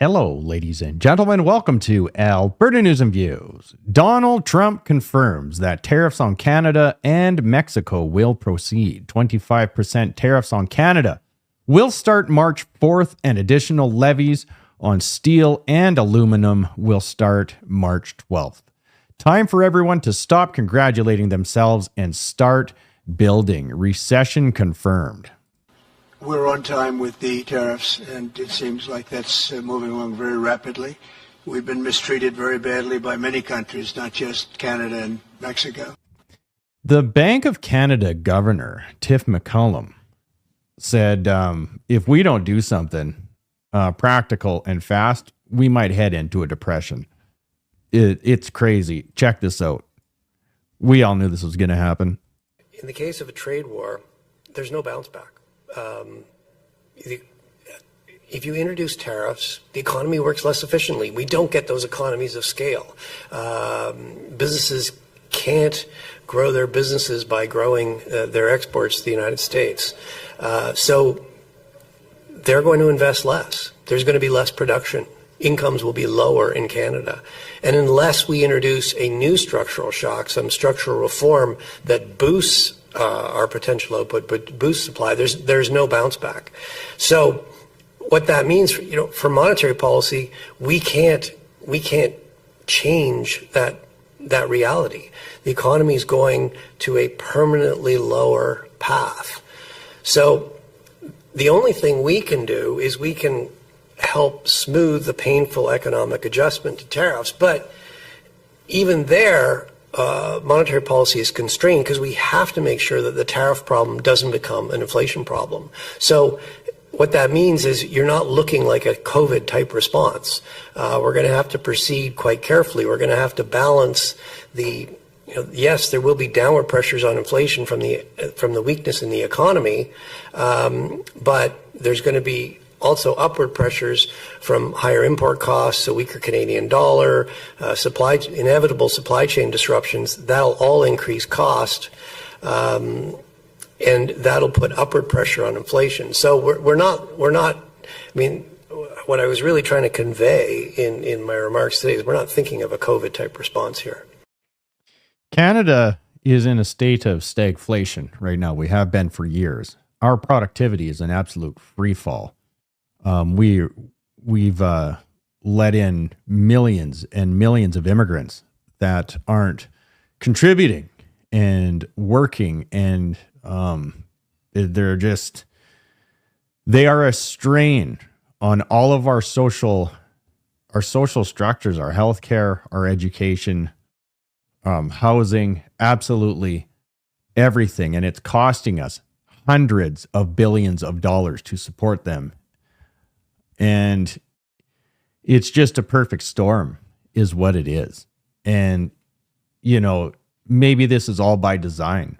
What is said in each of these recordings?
Hello, ladies and gentlemen. Welcome to Alberta News and Views. Donald Trump confirms that tariffs on Canada and Mexico will proceed. 25% tariffs on Canada will start March 4th, and additional levies on steel and aluminum will start March 12th. Time for everyone to stop congratulating themselves and start building. Recession confirmed. We're on time with the tariffs, and it seems like that's moving along very rapidly. We've been mistreated very badly by many countries, not just Canada and Mexico. The Bank of Canada governor, Tiff McCollum, said if we don't do something practical and fast, we might head into a depression. It's crazy. Check this out. We all knew this was going to happen. In the case of a trade war, there's no bounce back. If you introduce tariffs, the economy works less efficiently. We don't get those economies of scale. Businesses can't grow their businesses by growing their exports to the United States. So they're going to invest less. There's going to be less production. Incomes will be lower in Canada. And unless we introduce a new structural shock, some structural reform that boosts our potential output, but boosts supply, there's no bounce back. So what that means, for monetary policy, we can't change that reality. The economy is going to a permanently lower path. So the only thing we can do is we can help smooth the painful economic adjustment to tariffs. But even there, monetary policy is constrained because we have to make sure that the tariff problem doesn't become an inflation problem. So what that means is you're not looking like a COVID type response. We're going to have to proceed quite carefully. We're going to have to balance yes, there will be downward pressures on inflation from the weakness in the economy, but there's going to be also upward pressures from higher import costs, a weaker Canadian dollar, inevitable supply chain disruptions. That'll all increase cost, and that'll put upward pressure on inflation. So we're not. I mean, what I was really trying to convey in my remarks today is we're not thinking of a COVID type response here. Canada is in a state of stagflation right now. We have been for years. Our productivity is an absolute free fall. We've let in millions and millions of immigrants that aren't contributing and working, and they are a strain on all of our social structures, our healthcare, our education, housing, absolutely everything, and it's costing us hundreds of billions of dollars to support them. And it's just a perfect storm is what it is. And, maybe this is all by design.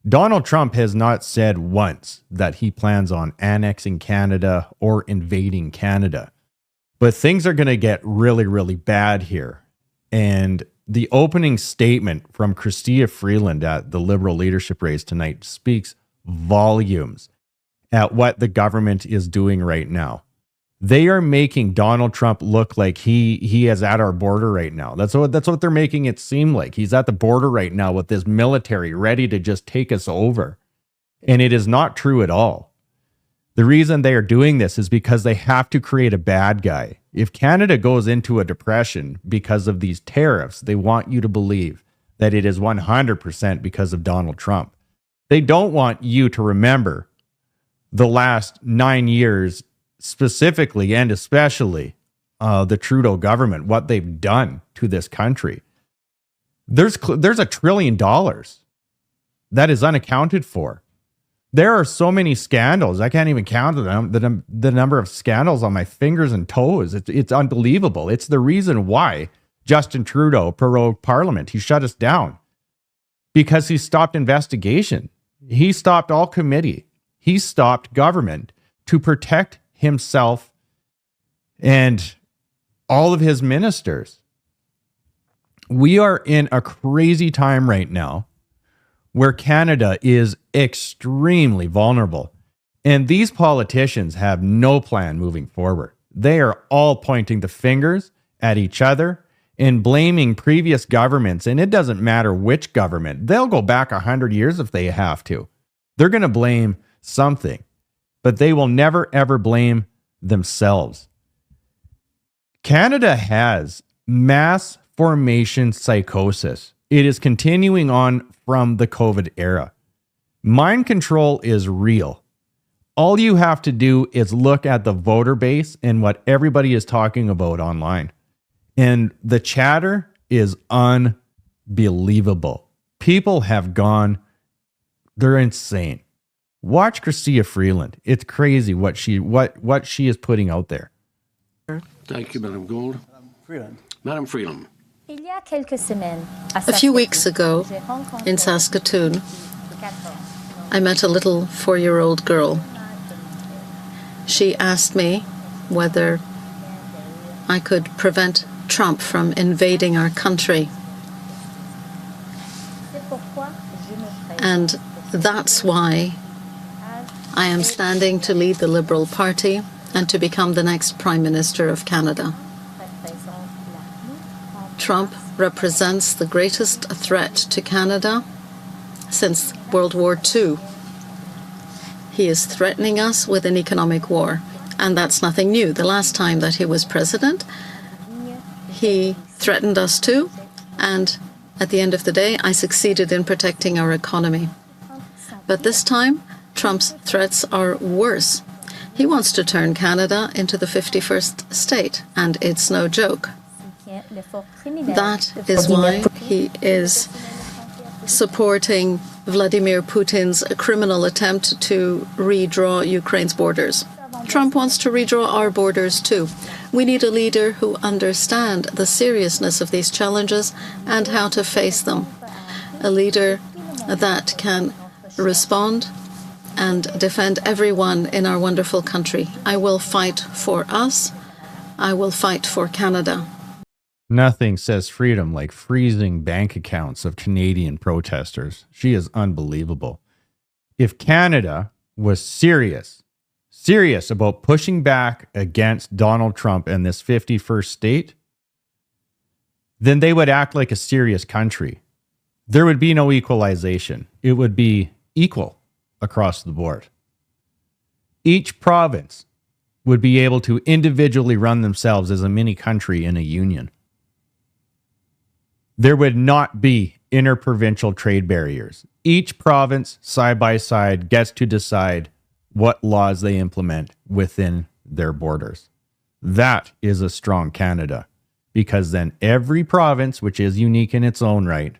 Donald Trump has not said once that he plans on annexing Canada or invading Canada. But things are going to get really, really bad here. And the opening statement from Freeland at the Liberal leadership race tonight speaks volumes at what the government is doing right now. They are making Donald Trump look like he is at our border right now. That's what they're making it seem like. He's at the border right now with this military ready to just take us over. And it is not true at all. The reason they are doing this is because they have to create a bad guy. If Canada goes into a depression because of these tariffs, they want you to believe that it is 100% because of Donald Trump. They don't want you to remember the last 9 years specifically and especially the Trudeau government, what they've done to this country. There's $1 trillion that is unaccounted for. There are so many scandals. I can't even count the number of scandals on my fingers and toes. It's unbelievable. It's the reason why Justin Trudeau prorogued Parliament. He shut us down because he stopped investigation. He stopped all committee. He stopped government to protect himself and all of his ministers. We are in a crazy time right now where Canada is extremely vulnerable, and these politicians have no plan moving forward. They are all pointing the fingers at each other and blaming previous governments. And it doesn't matter which government. They'll go back 100 years if they have to. They're going to blame something, but they will never, ever blame themselves. Canada has mass formation psychosis. It is continuing on from the COVID era. Mind control is real. All you have to do is look at the voter base and what everybody is talking about online. And the chatter is unbelievable. People have gone, they're insane. Watch Chrystia Freeland. It's crazy what she is putting out there. Thank you, Madam Gould. Madam Freeland. A few weeks ago in Saskatoon, I met a little 4-year-old girl. She asked me whether I could prevent Trump from invading our country. And that's why I am standing to lead the Liberal Party and to become the next Prime Minister of Canada. Trump represents the greatest threat to Canada since World War II. He is threatening us with an economic war, and that's nothing new. The last time that he was president, he threatened us too, and at the end of the day, I succeeded in protecting our economy. But this time, Trump's threats are worse. He wants to turn Canada into the 51st state, and it's no joke. That is why he is supporting Vladimir Putin's criminal attempt to redraw Ukraine's borders. Trump wants to redraw our borders too. We need a leader who understands the seriousness of these challenges and how to face them. A leader that can respond and defend everyone in our wonderful country. I will fight for us. I will fight for Canada. Nothing says freedom like freezing bank accounts of Canadian protesters. She is unbelievable. If Canada was serious about pushing back against Donald Trump and this 51st state, then they would act like a serious country. There would be no equalization. It would be equal across the board. Each province would be able to individually run themselves as a mini country in a union. There would not be interprovincial trade barriers. Each province, side by side, gets to decide what laws they implement within their borders. That is a strong Canada, because then every province, which is unique in its own right,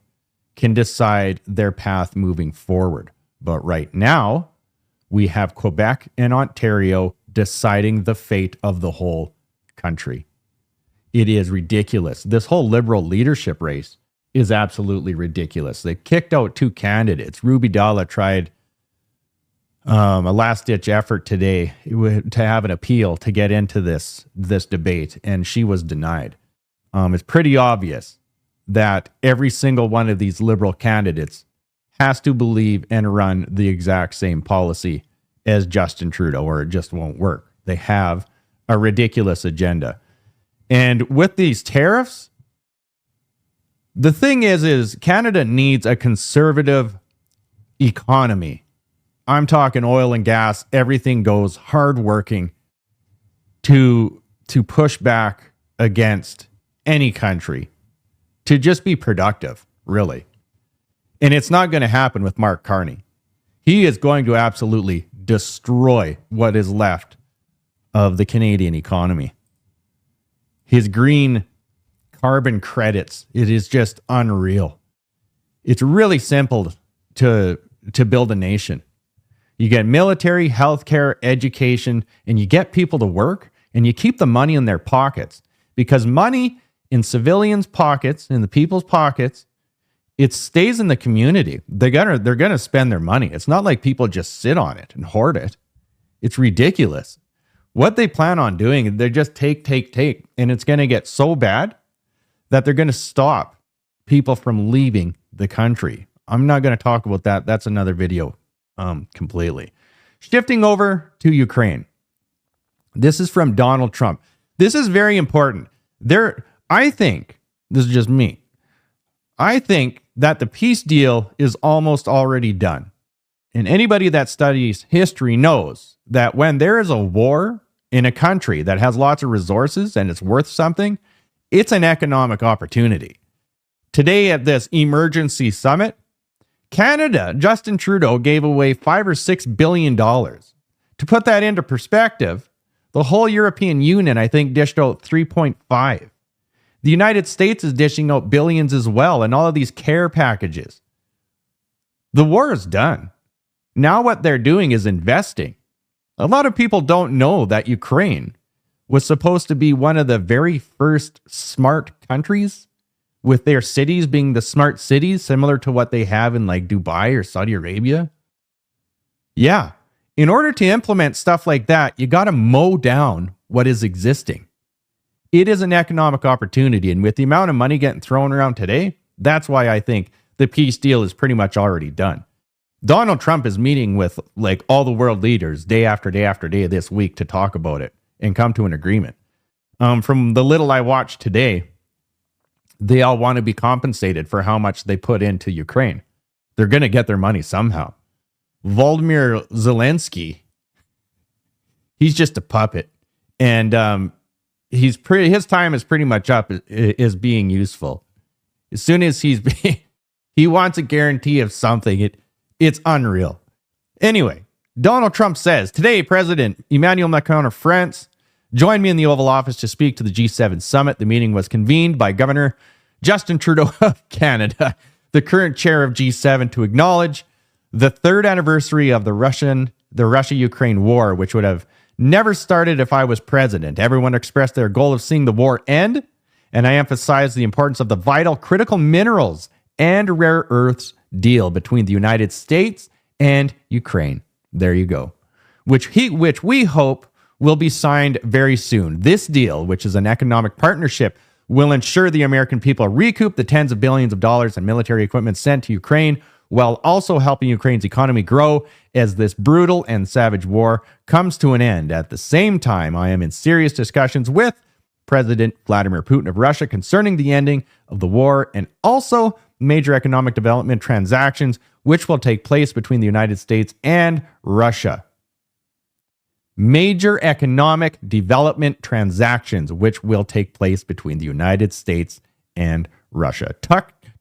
can decide their path moving forward. But right now, we have Quebec and Ontario deciding the fate of the whole country. It is ridiculous. This whole Liberal leadership race is absolutely ridiculous. They kicked out 2 candidates. Ruby Dalla tried a last-ditch effort today to have an appeal to get into this debate, and she was denied. It's pretty obvious that every single one of these Liberal candidates has to believe and run the exact same policy as Justin Trudeau, or it just won't work. They have a ridiculous agenda. And with these tariffs, the thing is Canada needs a conservative economy. I'm talking oil and gas, everything goes hardworking to push back against any country, to just be productive, really. And it's not going to happen with Mark Carney. He is going to absolutely destroy what is left of the Canadian economy. His green carbon credits, it is just unreal. It's really simple to build a nation. You get military, healthcare, education, and you get people to work, and you keep the money in their pockets. Because money in civilians' pockets, in the people's pockets, it stays in the community. They're gonna spend their money. It's not like people just sit on it and hoard it. It's ridiculous. What they plan on doing, they're just take, and it's gonna get so bad that they're gonna stop people from leaving the country. I'm not gonna talk about that. That's another video completely. Shifting over to Ukraine. This is from Donald Trump. This is very important. I think, this is just me, I think that the peace deal is almost already done. And anybody that studies history knows that when there is a war in a country that has lots of resources and it's worth something, it's an economic opportunity. Today at this emergency summit, Canada, Justin Trudeau gave away $5 or $6 billion. To put that into perspective, the whole European Union, I think, dished out 3.5. The United States is dishing out billions as well, and all of these care packages. The war is done. Now what they're doing is investing. A lot of people don't know that Ukraine was supposed to be one of the very first smart countries, with their cities being the smart cities, similar to what they have in like Dubai or Saudi Arabia. Yeah. In order to implement stuff like that, you got to mow down what is existing. It is an economic opportunity. And with the amount of money getting thrown around today, that's why I think the peace deal is pretty much already done. Donald Trump is meeting with like all the world leaders day after day after day this week to talk about it and come to an agreement. From the little I watched today, they all want to be compensated for how much they put into Ukraine. They're going to get their money somehow. Volodymyr Zelensky, he's just a puppet. And his time is pretty much up, is being useful. As soon as he wants a guarantee of something, it's unreal. Anyway, Donald Trump says, today, President Emmanuel Macron of France joined me in the Oval Office to speak to the G7 summit. The meeting was convened by Governor Justin Trudeau of Canada, the current chair of G7, to acknowledge the third anniversary of the Russia-Ukraine war, which would have never started if I was president. Everyone expressed their goal of seeing the war end, and I emphasized the importance of the vital critical minerals and rare earths deal between the United States and Ukraine. There you go. Which we hope will be signed very soon. This deal, which is an economic partnership, will ensure the American people recoup the tens of billions of dollars in military equipment sent to Ukraine, while also helping Ukraine's economy grow as this brutal and savage war comes to an end. At the same time, I am in serious discussions with President Vladimir Putin of Russia concerning the ending of the war and also major economic development transactions which will take place between the United States and Russia. Major economic development transactions which will take place between the United States and Russia.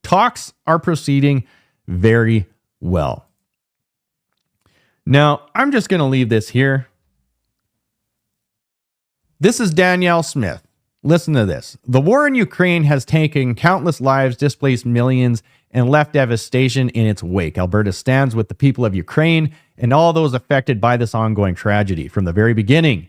Talks are proceeding very well. Now, I'm just going to leave this here. This is Danielle Smith. Listen to this. The war in Ukraine has taken countless lives, displaced millions, and left devastation in its wake. Alberta stands with the people of Ukraine and all those affected by this ongoing tragedy. From the very beginning,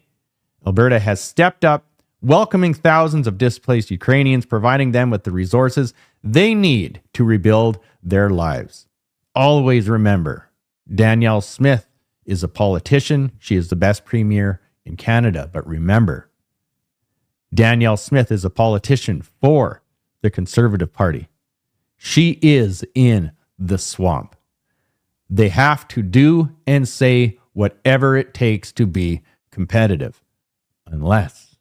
Alberta has stepped up, welcoming thousands of displaced Ukrainians, providing them with the resources they need to rebuild their lives. Always remember, Danielle Smith is a politician. She is the best premier in Canada. But remember, Danielle Smith is a politician for the Conservative Party. She is in the swamp. They have to do and say whatever it takes to be competitive, unless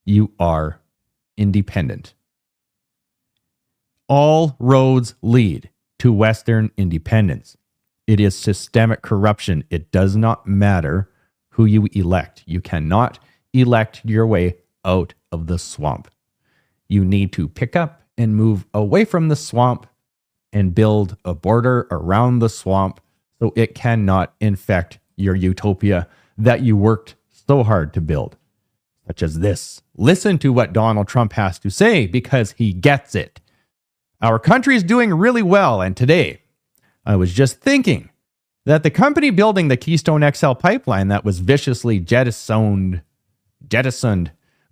you are independent. All roads lead to Western independence. It is systemic corruption. It does not matter who you elect. You cannot elect your way out of the swamp. You need to pick up and move away from the swamp and build a border around the swamp so it cannot infect your utopia that you worked so hard to build, such as this. Listen to what Donald Trump has to say because he gets it. Our country is doing really well, and today I was just thinking that the company building the Keystone XL pipeline that was viciously jettisoned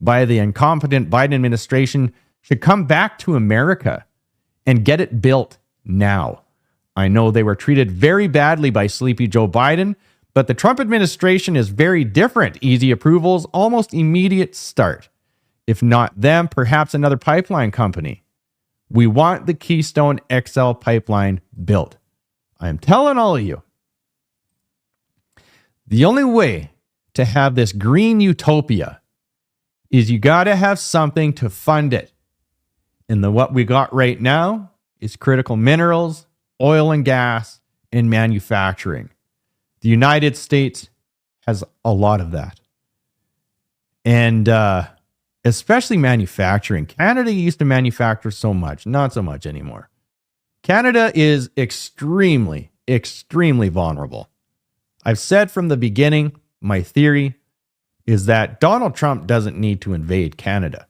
by the incompetent Biden administration should come back to America and get it built now. I know they were treated very badly by sleepy Joe Biden, but the Trump administration is very different. Easy approvals, almost immediate start. If not them, perhaps another pipeline company. We want the Keystone XL pipeline built. I am telling all of you, the only way to have this green utopia is you got to have something to fund it. And what we got right now is critical minerals, oil and gas, and manufacturing. The United States has a lot of that. And especially manufacturing. Canada used to manufacture so much, not so much anymore. Canada is extremely, extremely vulnerable. I've said from the beginning, my theory is that Donald Trump doesn't need to invade Canada.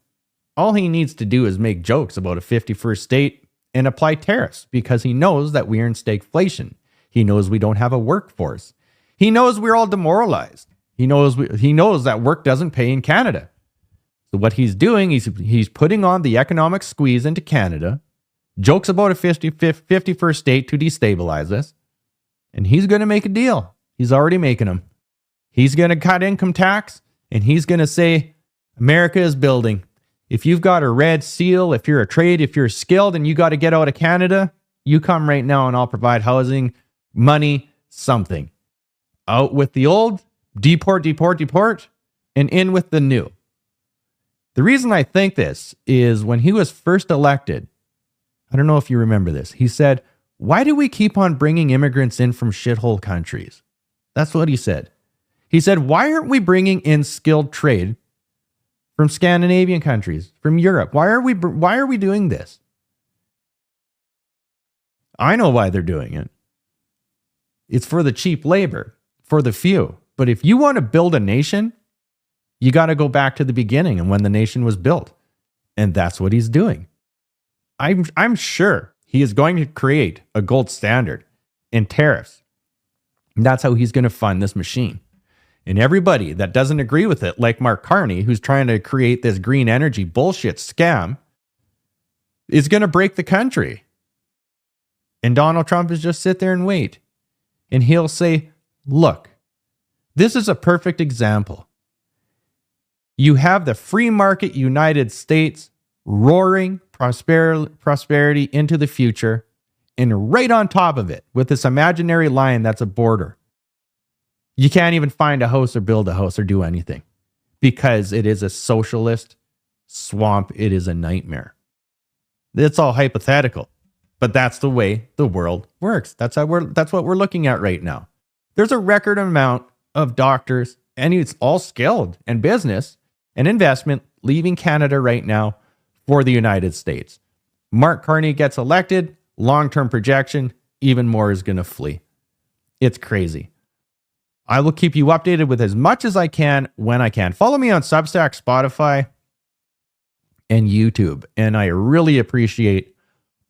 All he needs to do is make jokes about a 51st state and apply tariffs because he knows that we are in stagflation. He knows we don't have a workforce. He knows we're all demoralized. He knows that work doesn't pay in Canada. So what he's doing is he's putting on the economic squeeze into Canada, jokes about a 51st state to destabilize us, and he's going to make a deal. He's already making them. He's going to cut income tax, and he's going to say, America is building. If you've got a red seal, if you're a trade, if you're skilled and you got to get out of Canada, you come right now and I'll provide housing, money, something. Out with the old, deport, and in with the new. The reason I think this is when he was first elected, I don't know if you remember this, he said, why do we keep on bringing immigrants in from shithole countries? That's what he said. He said, why aren't we bringing in skilled trade from Scandinavian countries, from Europe? Why are we doing this? I know why they're doing it. It's for the cheap labor, for the few. But if you want to build a nation, you got to go back to the beginning and when the nation was built. And that's what he's doing. I'm sure he is going to create a gold standard in tariffs. And that's how he's going to fund this machine. And everybody that doesn't agree with it, like Mark Carney, who's trying to create this green energy bullshit scam, is going to break the country. And Donald Trump is just sit there and wait. And he'll say, look, this is a perfect example. You have the free market United States roaring prosperity into the future, and right on top of it, with this imaginary line that's a border, you can't even find a house or build a house or do anything because it is a socialist swamp. It is a nightmare. It's all hypothetical, but that's the way the world works. That's what we're looking at right now. There's a record amount of doctors, and it's all skilled and business and investment leaving Canada right now for the United States. Mark Carney gets elected, long-term projection, even more is going to flee. It's crazy. I will keep you updated with as much as I can when I can. Follow me on Substack, Spotify, and YouTube. And I really appreciate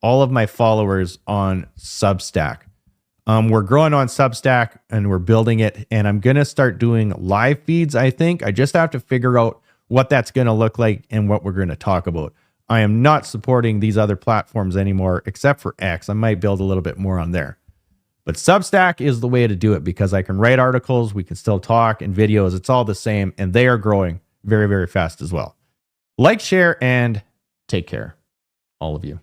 all of my followers on Substack. We're growing on Substack and we're building it. And I'm going to start doing live feeds, I think. I just have to figure out what that's going to look like and what we're going to talk about. I am not supporting these other platforms anymore, except for X. I might build a little bit more on there. But Substack is the way to do it because I can write articles, we can still talk, and videos. It's all the same, and they are growing very, very fast as well. Like, share, and take care, all of you.